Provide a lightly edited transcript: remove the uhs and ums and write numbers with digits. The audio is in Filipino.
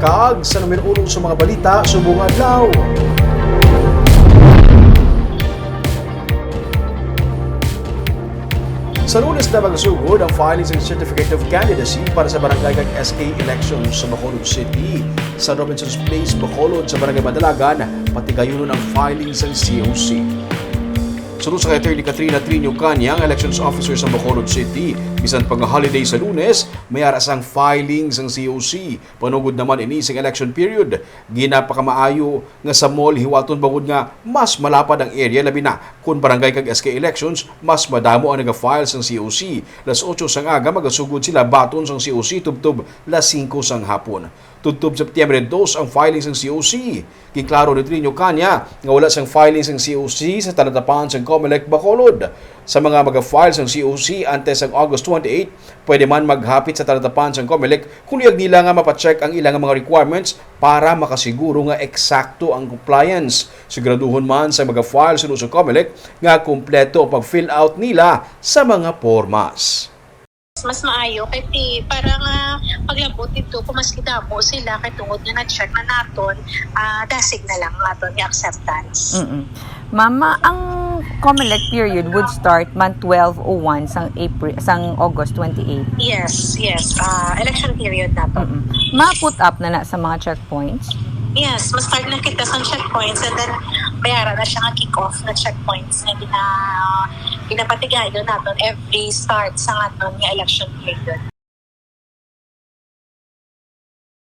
kag sa numero 1 sa mga balita subong adlaw. Sa Lunes na magasugod ang filing ng Certificate of Candidacy para sa barangay kag SK elections sa Bacolod City. Sa Robinson's Place, Bacolod sa Barangay Madalagan, pati gayunon ang filing sa COC. Sunod sa kay Attorney Katrina Trinio Kanya, ang elections officer sa Bacolod City. Bisan pang holiday sa Lunes, may aras ang filings ng COC. Panugod naman inising election period. Ginapakamaayo nga sa mall hiwaton bangod nga mas malapad ang area labi na kung barangay kag SK elections, mas madamo ang naga-files ng COC. Las 8 sang aga magasugod sila baton sang COC tubtob las 5 sang hapon. Tubtob Septyembre 2 ang filings ng COC. Giklaro ni Trinio Kanya nga wala sang filings ng COC sa talatapan sang Comelec Bacolod. Sa mga mag-files ng COC antes ang August 28, pwede man maghapit sa talatapan sang Comelec kung iyag nila nga mapacheck ang ilang mga requirements para makasiguro nga eksakto ang compliance. Siguraduhon man sa mag-file sa Comelec nga kumpleto ang pag-fill out nila sa mga formas. Mas maayo kay para nga paglabot dito kung mas kidamo sila kay tungod nga na-check na naton dasig na lang naton yung acceptance. Mama, ang Comelec period would start man 12:01 sang August 28. Yes. Election period naton. Ma-put up na sa mga checkpoints? Yes, mas-start na kita sa checkpoints and then bayara na siya nga kick-off na checkpoints na ginapatigayo naton every start sa aton nga election period.